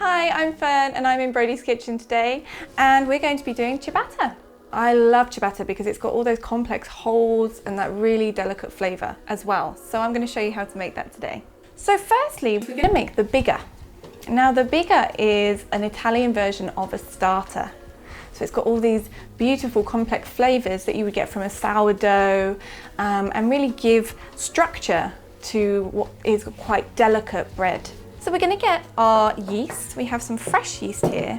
Hi, I'm Fern and I'm in Brodie's kitchen today and we're going to be doing ciabatta. I love ciabatta because it's got all those complex holds and that really delicate flavour as well. So I'm going to show you how to make that today. So firstly, we're going to make the Biga. Now the Biga is an Italian version of a starter. So it's got all these beautiful complex flavours that you would get from a sourdough and really give structure to what is quite delicate bread. So we're going to get our yeast. We have some fresh yeast here.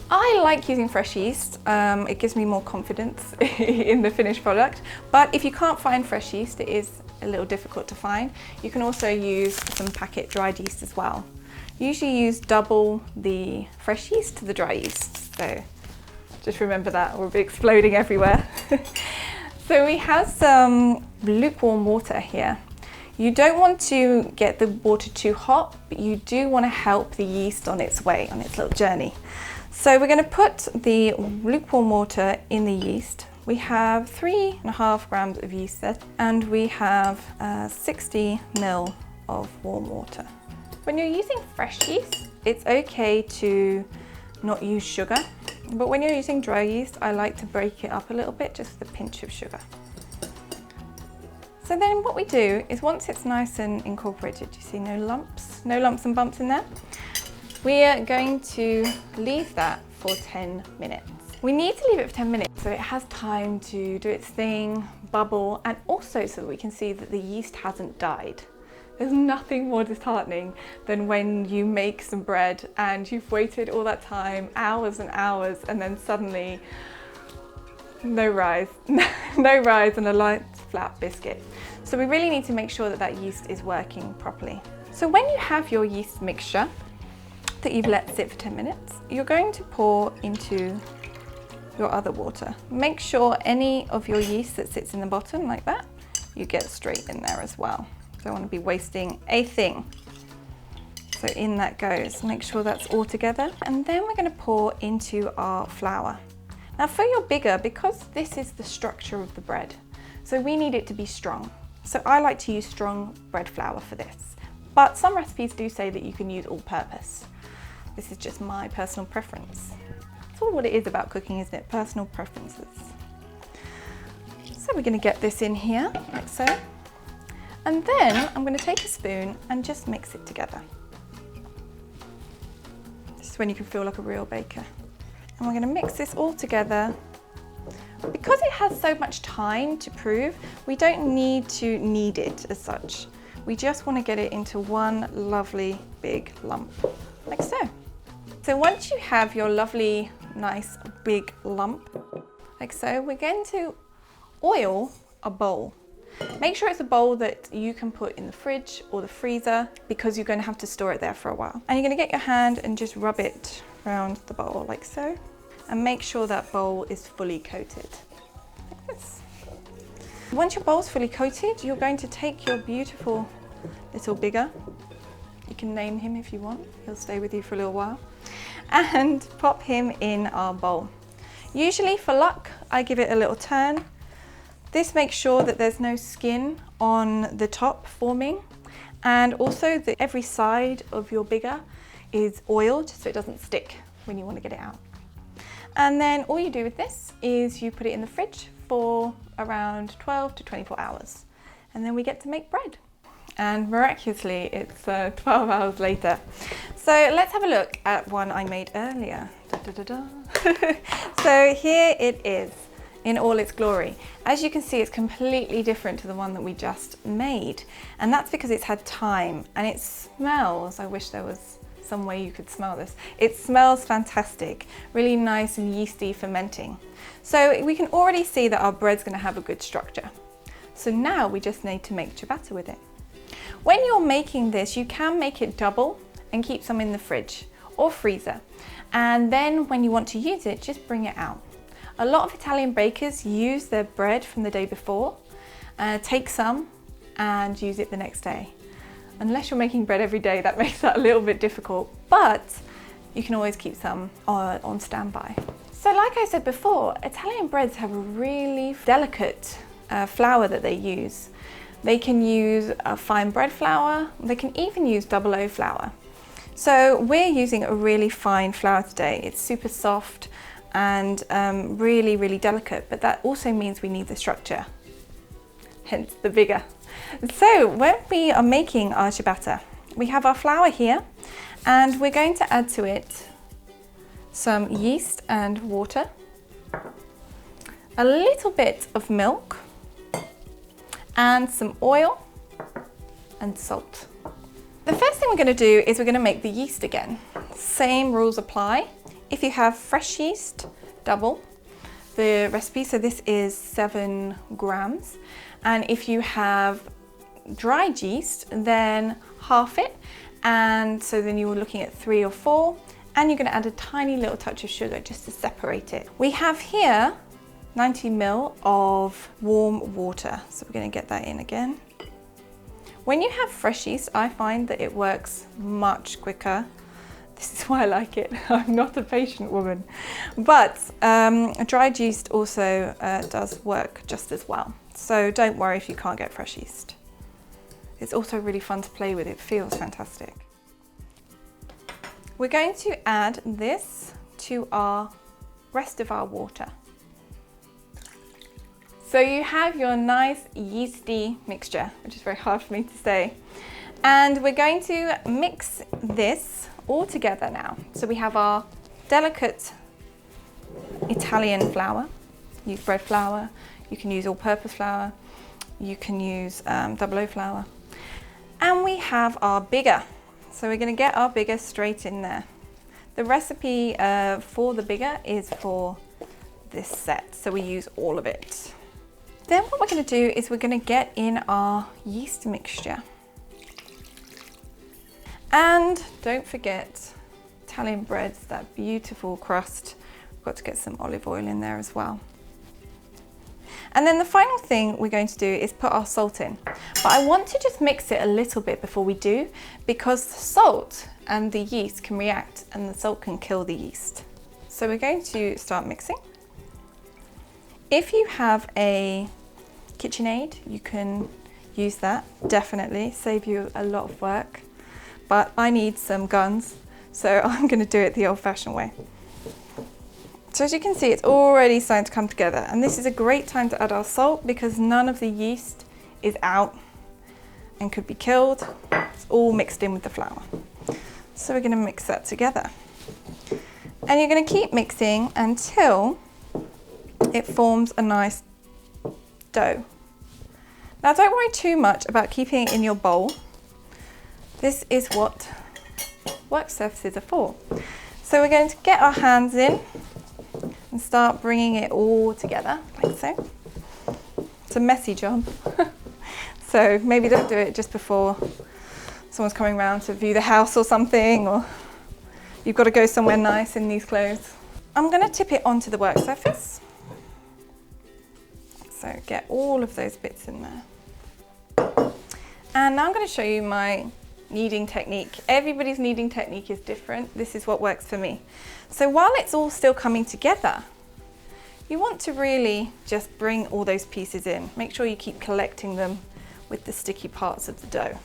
I like using fresh yeast. It gives me more confidence in the finished product. But if you can't find fresh yeast, it is a little difficult to find. You can also use some packet dried yeast as well. Usually use double the fresh yeast to the dry yeast. So just remember that, or we'll be exploding everywhere. So we have some lukewarm water here. You don't want to get the water too hot, but you do want to help the yeast on its way, on its little journey. So we're going to put the lukewarm water in the yeast. We have 3.5 grams of yeast there, and we have 60 ml of warm water. When you're using fresh yeast, it's okay to not use sugar, but when you're using dry yeast, I like to break it up a little bit, just with a pinch of sugar. So then what we do is once it's nice and incorporated, you see no lumps and bumps in there, we are going to leave that for 10 minutes. We need to leave it for 10 minutes so it has time to do its thing, bubble, and also so that we can see that the yeast hasn't died. There's nothing more disheartening than when you make some bread and you've waited all that time, hours and hours, and then suddenly no rise, no rise and a light flat biscuit. So we really need to make sure that that yeast is working properly. So when you have your yeast mixture that you've let sit for 10 minutes, you're going to pour into your other water. Make sure any of your yeast that sits in the bottom like that, you get straight in there as well. Don't want to be wasting a thing. So in that goes. Make sure that's all together. And then we're going to pour into our flour. Now for your Biga, because this is the structure of the bread, so we need it to be strong. So I like to use strong bread flour for this. But some recipes do say that you can use all-purpose. This is just my personal preference. That's all what it is about cooking, isn't it? Personal preferences. So we're going to get this in here, like so. And then I'm going to take a spoon and just mix it together. This is when you can feel like a real baker. And we're going to mix this all together. Because it has so much time to prove, we don't need to knead it as such. We just want to get it into one lovely big lump, like so. So once you have your lovely, nice big lump, like so, we're going to oil a bowl. Make sure it's a bowl that you can put in the fridge or the freezer because you're going to have to store it there for a while. And you're going to get your hand and just rub it around the bowl like so. And make sure that bowl is fully coated, like this. Once your bowl's fully coated, you're going to take your beautiful little Biga. You can name him if you want, he'll stay with you for a little while. And pop him in our bowl. Usually for luck, I give it a little turn. This makes sure that there's no skin on the top forming, and also that every side of your Biga is oiled so it doesn't stick when you want to get it out. And then all you do with this is you put it in the fridge for around 12 to 24 hours. And then we get to make bread. And miraculously, it's 12 hours later. So let's have a look at one I made earlier. So here it is in all its glory. As you can see, it's completely different to the one that we just made. And that's because it's had time and it smells. I wish there was some way you could smell this. It smells fantastic, really nice and yeasty fermenting. So we can already see that our bread's going to have a good structure. So now we just need to make ciabatta with it. When you're making this, you can make it double and keep some in the fridge or freezer. And then when you want to use it, just bring it out. A lot of Italian bakers use their bread from the day before, take some and use it the next day. Unless you're making bread every day, that makes that a little bit difficult, but you can always keep some on standby. So like I said before, Italian breads have a really delicate flour that they use. They can use a fine bread flour, they can even use 00 flour. So we're using a really fine flour today. It's super soft and really, really delicate, but that also means we need the structure, hence the Biga. So when we are making our ciabatta, we have our flour here, and we're going to add to it some yeast and water, a little bit of milk, and some oil and salt. The first thing we're going to do is we're going to make the yeast again. Same rules apply. If you have fresh yeast, double the recipe. So this is 7 grams. And if you have dried yeast, then half it. And so then you're looking at 3 or 4. And you're going to add a tiny little touch of sugar just to separate it. We have here 90 ml of warm water. So we're going to get that in again. When you have fresh yeast, I find that it works much quicker. This is why I like it. I'm not a patient woman. But dried yeast also does work just as well. So don't worry if you can't get fresh yeast. It's also really fun to play with. It feels fantastic. We're going to add this to our rest of our water. So you have your nice yeasty mixture, which is very hard for me to say. And we're going to mix this all together now. So we have our delicate Italian flour. Use bread flour, you can use all-purpose flour, you can use double O flour. And we have our Biga. So we're going to get our Biga straight in there. The recipe for the Biga is for this set, so we use all of it. Then what we're going to do is we're going to get in our yeast mixture. And don't forget Italian breads, that beautiful crust. We've got to get some olive oil in there as well. And then the final thing we're going to do is put our salt in. But I want to just mix it a little bit before we do, because the salt and the yeast can react and the salt can kill the yeast. So we're going to start mixing. If you have a KitchenAid, you can use that, definitely, save you a lot of work. But I need some guns, so I'm going to do it the old-fashioned way. So as you can see, it's already starting to come together, and this is a great time to add our salt because none of the yeast is out and could be killed. It's all mixed in with the flour. So we're going to mix that together. And you're going to keep mixing until it forms a nice dough. Now don't worry too much about keeping it in your bowl. This is what work surfaces are for. So we're going to get our hands in and start bringing it all together, like so. It's a messy job. So maybe don't do it just before someone's coming around to view the house or something, or you've got to go somewhere nice in these clothes. I'm going to tip it onto the work surface. So get all of those bits in there. And now I'm going to show you my kneading technique. Everybody's kneading technique is different. This is what works for me. So while it's all still coming together, you want to really just bring all those pieces in. Make sure you keep collecting them with the sticky parts of the dough.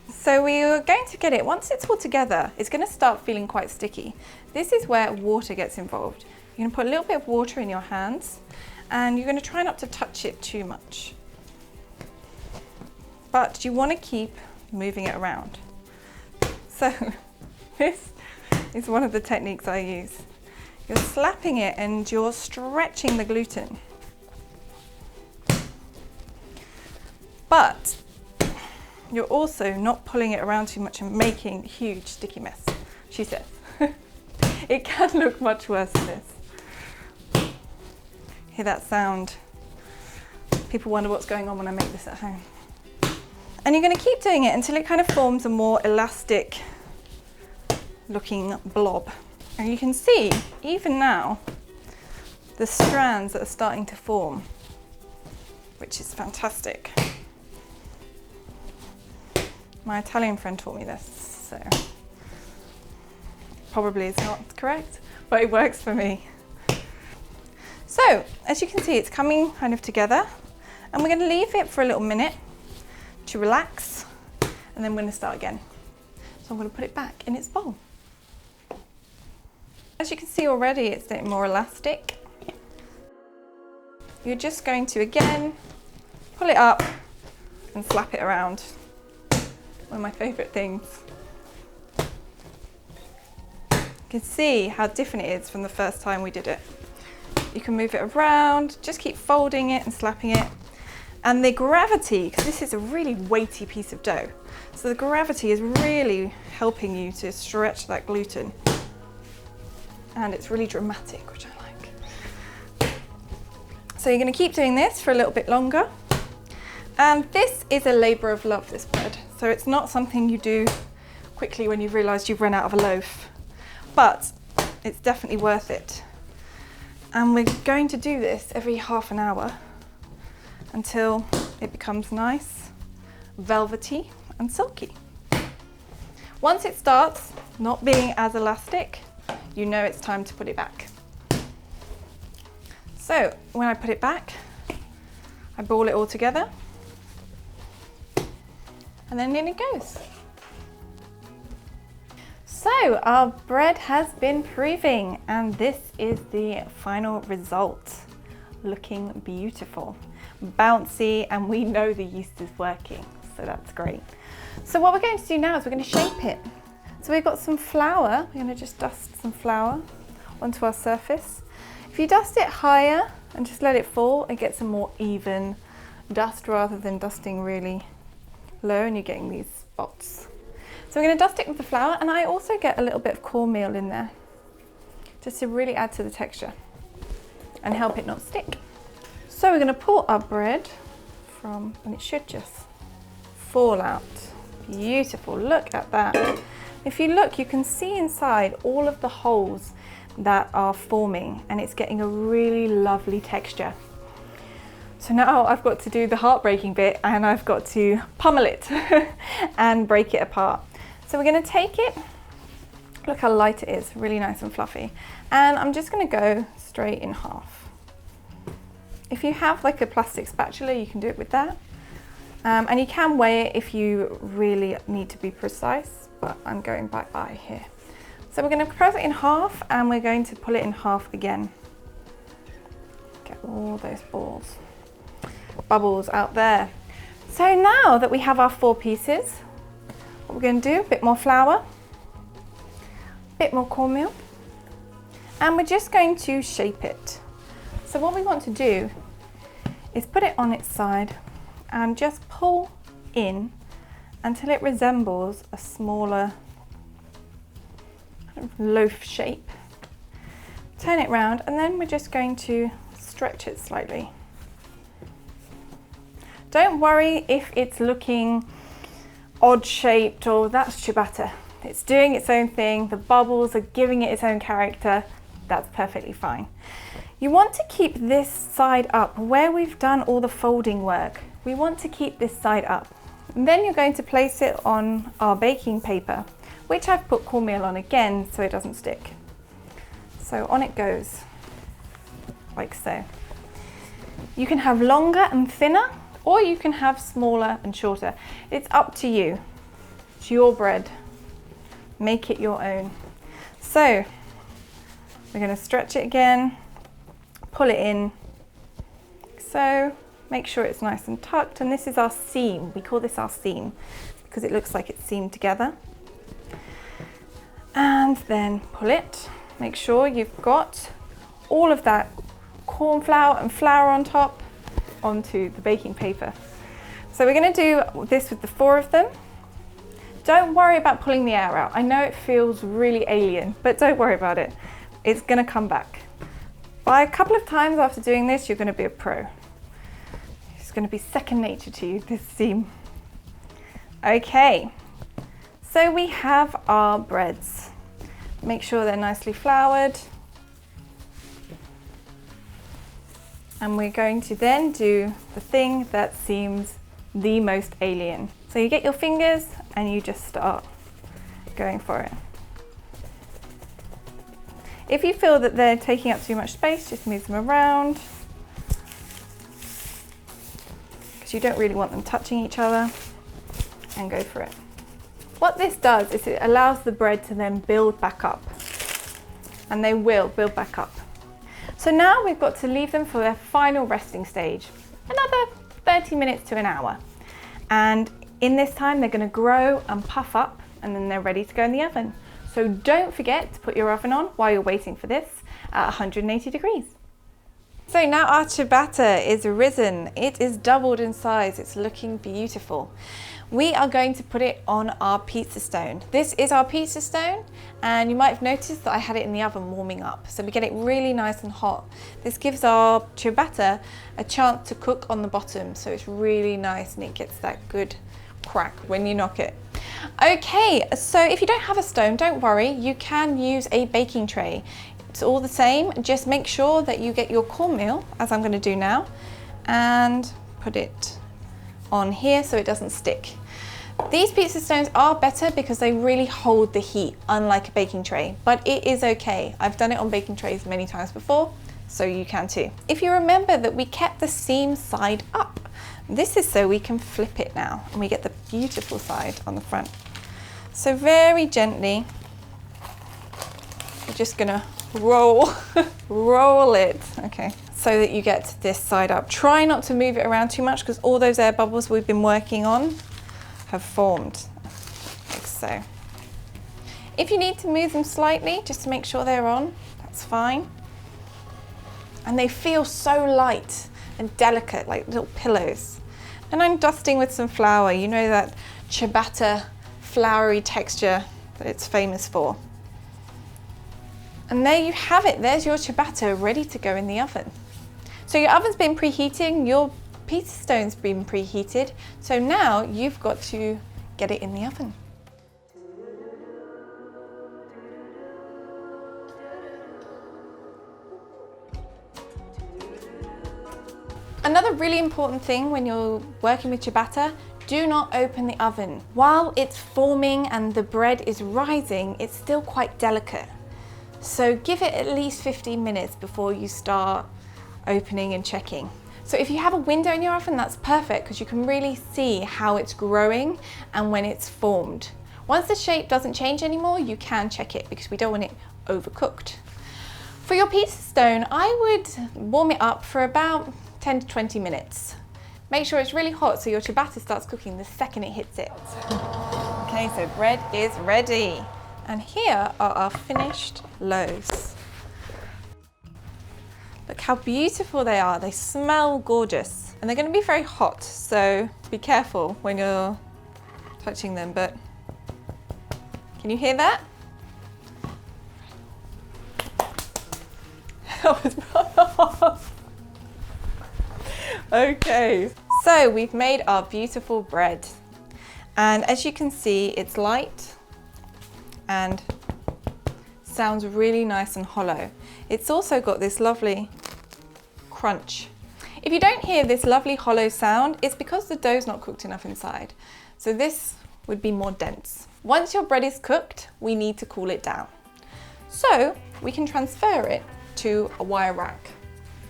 So we are going to get it, once it's all together, it's going to start feeling quite sticky. This is where water gets involved. You're going to put a little bit of water in your hands, and you're going to try not to touch it too much. But you want to keep moving it around. So this is one of the techniques I use. You're slapping it and you're stretching the gluten. But you're also not pulling it around too much and making a huge sticky mess, she says. It can look much worse than this. Hear that sound? People wonder what's going on when I make this at home. And you're going to keep doing it until it kind of forms a more elastic looking blob. And you can see, even now, the strands that are starting to form, which is fantastic. My Italian friend taught me this, so probably it's not correct, but it works for me. So, as you can see, it's coming kind of together, and we're going to leave it for a little minute to relax, and then we're going to start again. So I'm going to put it back in its bowl. As you can see already, it's getting more elastic. You're just going to, again, pull it up and slap it around. One of my favourite things. You can see how different it is from the first time we did it. You can move it around, just keep folding it and slapping it. And the gravity, because this is a really weighty piece of dough, so the gravity is really helping you to stretch that gluten. And it's really dramatic, which I like. So you're going to keep doing this for a little bit longer. And this is a labour of love, this bread. So it's not something you do quickly when you've realised you've run out of a loaf. But it's definitely worth it. And we're going to do this every half an hour until it becomes nice, velvety and silky. Once it starts not being as elastic, you know it's time to put it back. So when I put it back, I ball it all together and then in it goes. So our bread has been proving and this is the final result. Looking beautiful, bouncy, and we know the yeast is working, so that's great. So what we're going to do now is we're going to shape it. So we've got some flour, we're going to just dust some flour onto our surface. If you dust it higher and just let it fall, it gets a more even dust rather than dusting really low and you're getting these spots. So we're going to dust it with the flour, and I also get a little bit of cornmeal in there just to really add to the texture and help it not stick. So we're going to pull our bread from, and it should just fall out. Beautiful, look at that. If you look, you can see inside all of the holes that are forming and it's getting a really lovely texture. So now I've got to do the heartbreaking bit and I've got to pummel it and break it apart. So we're going to take it, look how light it is, really nice and fluffy. And I'm just going to go straight in half. If you have like a plastic spatula, you can do it with that. And you can weigh it if you really need to be precise, but I'm going back by here. So we're going to press it in half and we're going to pull it in half again. Get all those bubbles out there. So now that we have our 4 pieces, what we're going to do, a bit more flour, a bit more cornmeal, and we're just going to shape it. So what we want to do is put it on its side and just pull in until it resembles a smaller kind of loaf shape. Turn it round and then we're just going to stretch it slightly. Don't worry if it's looking odd shaped or that's ciabatta. It's doing its own thing, the bubbles are giving it its own character, that's perfectly fine. You want to keep this side up where we've done all the folding work. We want to keep this side up. And then you're going to place it on our baking paper, which I've put cornmeal on again so it doesn't stick. So on it goes, like so. You can have longer and thinner, or you can have smaller and shorter. It's up to you. It's your bread. Make it your own. So we're going to stretch it again, pull it in, so make sure it's nice and tucked, and this is our seam. We call this our seam because it looks like it's seamed together. And then pull it. Make sure you've got all of that corn flour and flour on top onto the baking paper. So we're going to do this with the 4 of them. Don't worry about pulling the air out. I know it feels really alien, but don't worry about it. It's going to come back. By a couple of times after doing this, you're going to be a pro. It's going to be second nature to you, this seam. Okay, so we have our breads. Make sure they're nicely floured. And we're going to then do the thing that seems the most alien. So you get your fingers and you just start going for it. If you feel that they're taking up too much space, just move them around, because you don't really want them touching each other, and go for it. What this does is it allows the bread to then build back up, and they will build back up. So now we've got to leave them for their final resting stage, another 30 minutes to an hour. And in this time, they're going to grow and puff up, and then they're ready to go in the oven. So don't forget to put your oven on while you're waiting for this at 180 degrees. So now our ciabatta is risen. It is doubled in size. It's looking beautiful. We are going to put it on our pizza stone. This is our pizza stone, and you might have noticed that I had it in the oven warming up. So we get it really nice and hot. This gives our ciabatta a chance to cook on the bottom. So it's really nice and it gets that good crack when you knock it. Okay, so if you don't have a stone, don't worry. You can use a baking tray. It's all the same. Just make sure that you get your cornmeal, as I'm going to do now, and put it on here so it doesn't stick. These pizza stones are better because they really hold the heat, unlike a baking tray, but it is okay. I've done it on baking trays many times before, so you can too. If you remember that we kept the seam side up, this is so we can flip it now and we get the beautiful side on the front. So very gently, we're just gonna roll it, okay, so that you get this side up. Try not to move it around too much because all those air bubbles we've been working on have formed, like so. If you need to move them slightly, just to make sure they're on, that's fine. And they feel so light and delicate, like little pillows. And I'm dusting with some flour. You know that ciabatta floury texture that it's famous for. And there you have it. There's your ciabatta ready to go in the oven. So your oven's been preheating, your pizza stone's been preheated. So now you've got to get it in the oven. Another really important thing when you're working with ciabatta, do not open the oven. While it's forming and the bread is rising, it's still quite delicate. So give it at least 15 minutes before you start opening and checking. So if you have a window in your oven, that's perfect because you can really see how it's growing and when it's formed. Once the shape doesn't change anymore, you can check it because we don't want it overcooked. For your pizza stone, I would warm it up for about 10 to 20 minutes. Make sure it's really hot so your ciabatta starts cooking the second it hits it. Okay, so bread is ready. And here are our finished loaves. Look how beautiful they are. They smell gorgeous. And they're going to be very hot, so be careful when you're touching them. But can you hear that? Okay, so we've made our beautiful bread. And as you can see, it's light and sounds really nice and hollow. It's also got this lovely crunch. If you don't hear this lovely hollow sound, it's because the dough's not cooked enough inside. So this would be more dense. Once your bread is cooked, we need to cool it down. So we can transfer it to a wire rack.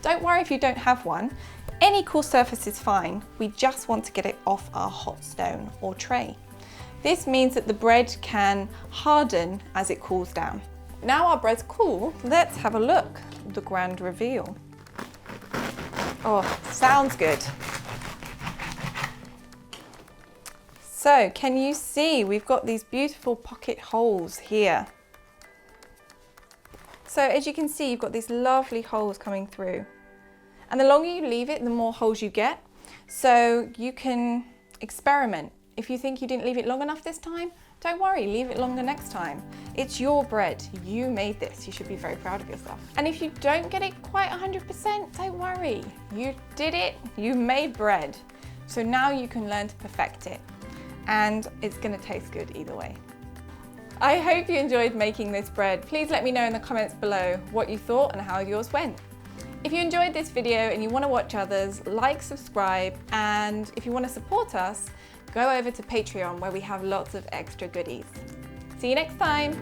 Don't worry if you don't have one. Any cool surface is fine. We just want to get it off our hot stone or tray. This means that the bread can harden as it cools down. Now our bread's cool, let's have a look. The grand reveal. Oh, sounds good. So can you see we've got these beautiful pocket holes here. So as you can see, you've got these lovely holes coming through. And the longer you leave it, the more holes you get. So you can experiment. If you think you didn't leave it long enough this time, don't worry, leave it longer next time. It's your bread, you made this, you should be very proud of yourself. And if you don't get it quite 100%, don't worry. You did it, you made bread. So now you can learn to perfect it. And it's gonna taste good either way. I hope you enjoyed making this bread. Please let me know in the comments below what you thought and how yours went. If you enjoyed this video and you want to watch others, like, subscribe, and if you want to support us, go over to Patreon where we have lots of extra goodies. See you next time.